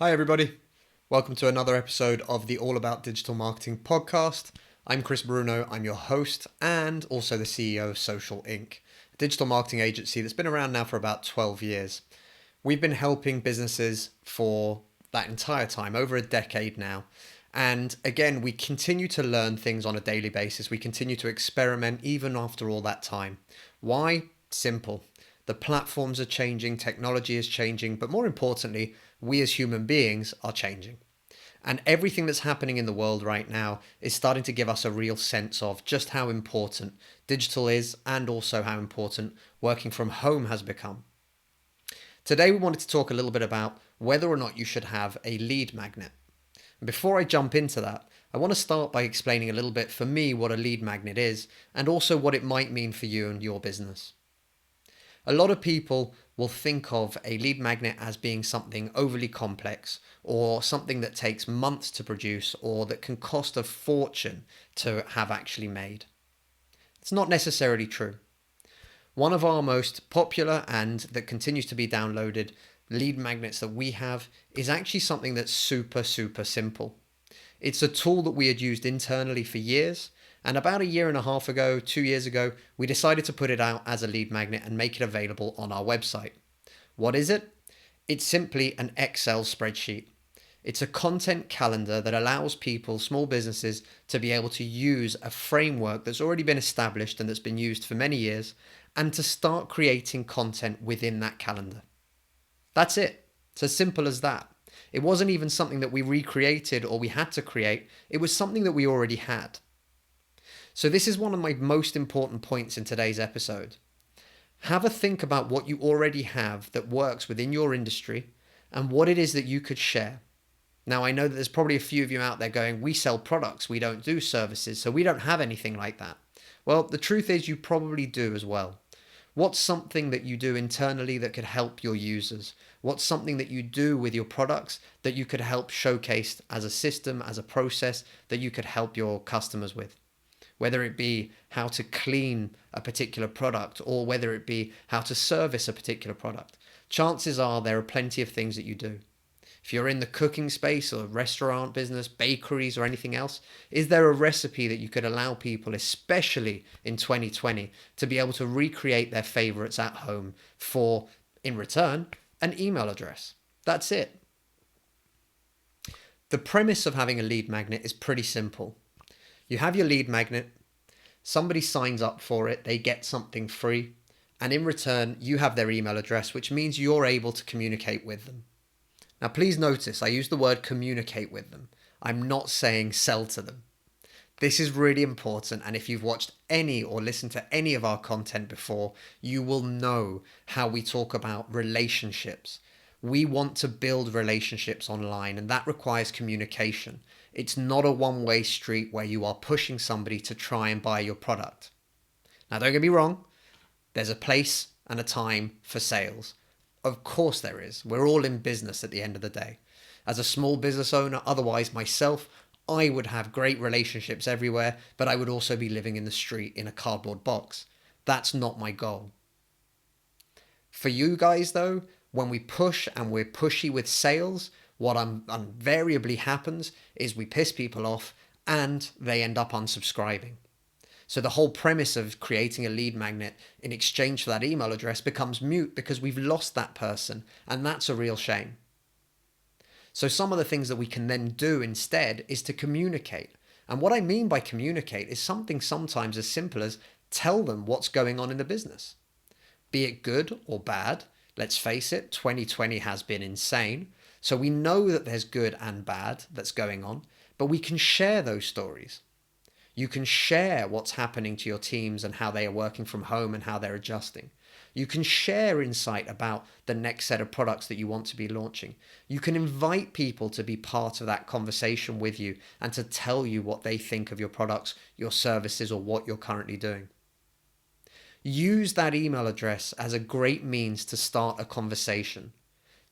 Hi, everybody. Welcome to another episode of the All About Digital Marketing podcast. I'm Chris Bruno. I'm your host and also the CEO of Social Inc., a digital marketing agency that's been around now for about 12 years. We've been helping businesses for that entire time, over a decade now. And again, we continue to learn things on a daily basis. We continue to experiment even after all that time. Why? Simple. The platforms are changing, technology is changing, but more importantly, we as human beings are changing. And everything that's happening in the world right now is starting to give us a real sense of just how important digital is and also how important working from home has become. Today, we wanted to talk a little bit about whether or not you should have a lead magnet. And before I jump into that, I want to start by explaining a little bit for me what a lead magnet is and also what it might mean for you and your business. A lot of people will think of a lead magnet as being something overly complex or something that takes months to produce or that can cost a fortune to have actually made. It's not necessarily true. One of our most popular and that continues to be downloaded lead magnets that we have is actually something that's super simple. It's a tool that we had used internally for years, and about a year and a half ago, 2 years ago, we decided to put it out as a lead magnet and make it available on our website. What is it? It's simply an Excel spreadsheet. It's a content calendar that allows people, small businesses, to be able to use a framework that's already been established and that's been used for many years, and to start creating content within that calendar. That's it. It's as simple as that. It wasn't even something that we recreated or we had to create. It was something that we already had. So this is one of my most important points in today's episode. Have a think about what you already have that works within your industry and what it is that you could share. Now, I know that there's probably a few of you out there going, we sell products, we don't do services, so we don't have anything like that. Well, the truth is you probably do as well. What's something that you do internally that could help your users? What's something that you do with your products that you could help showcase as a system, as a process that you could help your customers with? Whether it be how to clean a particular product or whether it be how to service a particular product. Chances are there are plenty of things that you do. If you're in the cooking space or restaurant business, bakeries or anything else, is there a recipe that you could allow people, especially in 2020, to be able to recreate their favorites at home for, in return, an email address? That's it. The premise of having a lead magnet is pretty simple. You have your lead magnet, somebody signs up for it, they get something free, and in return, you have their email address, which means you're able to communicate with them. Now, please notice I use the word communicate with them. I'm not saying sell to them. This is really important, and if you've watched any or listened to any of our content before, you will know how we talk about relationships. We want to build relationships online, and that requires communication. It's not a one-way street where you are pushing somebody to try and buy your product. Now, don't get me wrong, there's a place and a time for sales. Of course there is. We're all in business at the end of the day. As a small business owner, otherwise myself, I would have great relationships everywhere, but I would also be living in the street in a cardboard box. That's not my goal. For you guys though, when we push and we're pushy with sales, what invariably happens is we piss people off and they end up unsubscribing. So the whole premise of creating a lead magnet in exchange for that email address becomes moot because we've lost that person, and that's a real shame. So some of the things that we can then do instead is to communicate. And what I mean by communicate is something sometimes as simple as tell them what's going on in the business. Be it good or bad, let's face it, 2020 has been insane. So we know that there's good and bad that's going on, but we can share those stories. You can share what's happening to your teams and how they are working from home and how they're adjusting. You can share insight about the next set of products that you want to be launching. You can invite people to be part of that conversation with you and to tell you what they think of your products, your services, or what you're currently doing. Use that email address as a great means to start a conversation.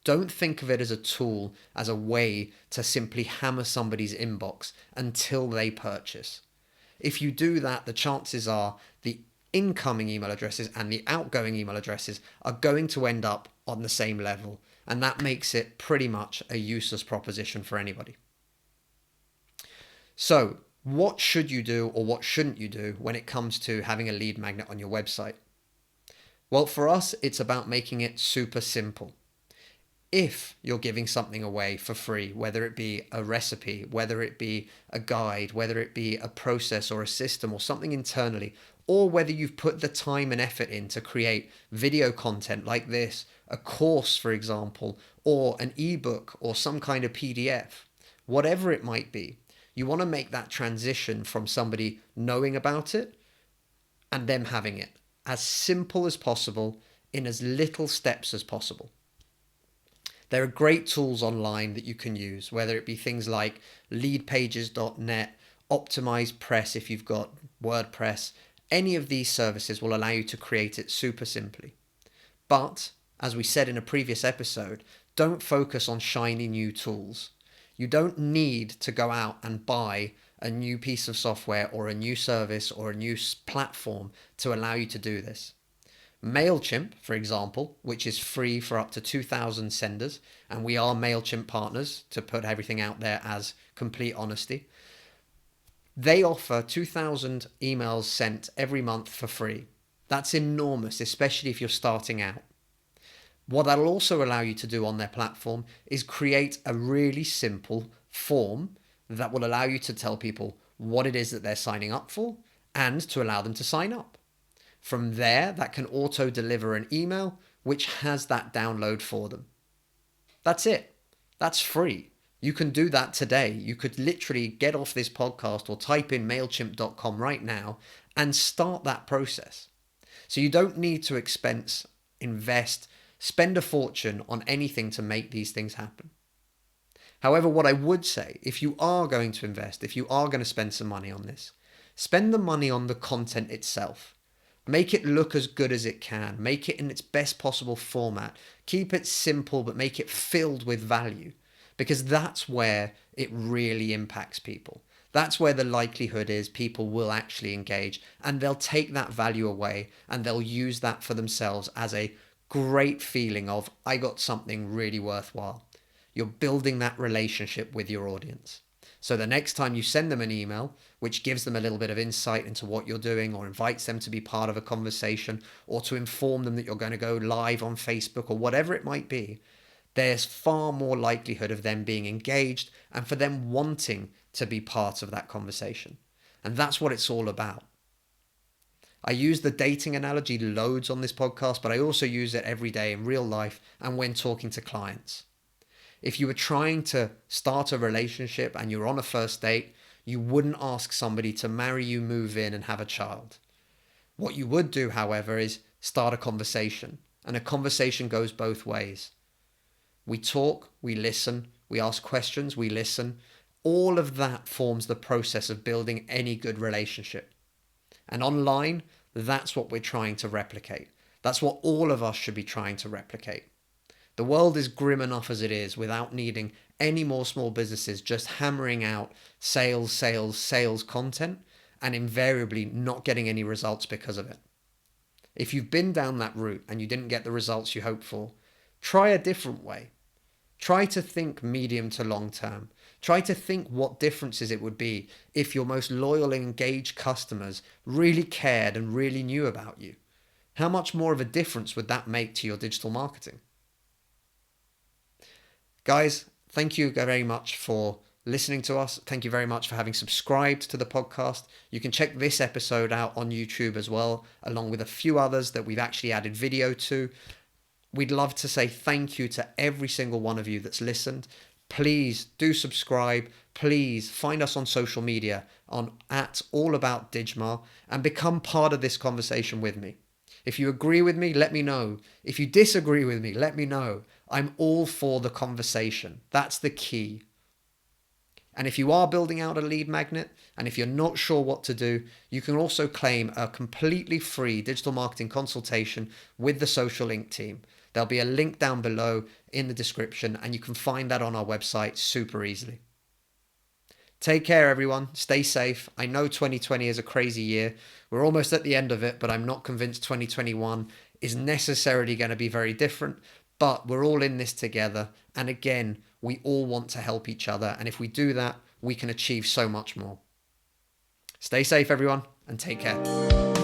Don't think of it as a tool, as a way to simply hammer somebody's inbox until they purchase. If you do that, the chances are the incoming email addresses and the outgoing email addresses are going to end up on the same level. And that makes it pretty much a useless proposition for anybody. So what should you do or what shouldn't you do when it comes to having a lead magnet on your website? Well, for us, it's about making it super simple. If you're giving something away for free, whether it be a recipe, whether it be a guide, whether it be a process or a system or something internally, or whether you've put the time and effort in to create video content like this, a course, for example, or an ebook or some kind of PDF, whatever it might be, you want to make that transition from somebody knowing about it and them having it as simple as possible in as little steps as possible. There are great tools online that you can use, whether it be things like leadpages.net, Optimize Press if you've got WordPress. Any of these services will allow you to create it super simply. But, as we said in a previous episode, don't focus on shiny new tools. You don't need to go out and buy a new piece of software or a new service or a new platform to allow you to do this. MailChimp, for example, which is free for up to 2,000 senders, and we are MailChimp partners to put everything out there as complete honesty. They offer 2,000 emails sent every month for free. That's enormous, especially if you're starting out. What that'll also allow you to do on their platform is create a really simple form that will allow you to tell people what it is that they're signing up for and to allow them to sign up. From there, that can auto deliver an email which has that download for them. That's it. That's free. You can do that today. You could literally get off this podcast or type in MailChimp.com right now and start that process. So you don't need to invest, spend a fortune on anything to make these things happen. However, what I would say, if you are going to invest, if you are going to spend some money on this, spend the money on the content itself. Make it look as good as it can. Make it in its best possible format. Keep it simple, but make it filled with value, because that's where it really impacts people. That's where the likelihood is people will actually engage, and they'll take that value away and they'll use that for themselves as a great feeling of, I got something really worthwhile. You're building that relationship with your audience. So the next time you send them an email, which gives them a little bit of insight into what you're doing or invites them to be part of a conversation or to inform them that you're going to go live on Facebook or whatever it might be, there's far more likelihood of them being engaged and for them wanting to be part of that conversation. And that's what it's all about. I use the dating analogy loads on this podcast, but I also use it every day in real life and when talking to clients. If you were trying to start a relationship and you're on a first date, you wouldn't ask somebody to marry you, move in, and have a child. What you would do, however, is start a conversation. And a conversation goes both ways. We talk, we listen, we ask questions, we listen. All of that forms the process of building any good relationship. And online, that's what we're trying to replicate. That's what all of us should be trying to replicate. The world is grim enough as it is without needing any more small businesses just hammering out sales content and invariably not getting any results because of it. If you've been down that route and you didn't get the results you hoped for, try a different way. Try to think medium to long term. Try to think what differences it would be if your most loyal and engaged customers really cared and really knew about you. How much more of a difference would that make to your digital marketing? Guys, thank you very much for listening to us. Thank you very much for having subscribed to the podcast. You can check this episode out on YouTube as well, along with a few others that we've actually added video to. We'd love to say thank you to every single one of you that's listened. Please do subscribe. Please find us on social media on @allaboutdigmar and become part of this conversation with me. If you agree with me, let me know. If you disagree with me, let me know. I'm all for the conversation. That's the key. And if you are building out a lead magnet, and if you're not sure what to do, you can also claim a completely free digital marketing consultation with the Social Inc. team. There'll be a link down below in the description, and you can find that on our website super easily. Take care, everyone. Stay safe. I know 2020 is a crazy year. We're almost at the end of it, but I'm not convinced 2021 is necessarily going to be very different. but we're all in this together. And again, we all want to help each other. And if we do that, we can achieve so much more. Stay safe, everyone, and take care.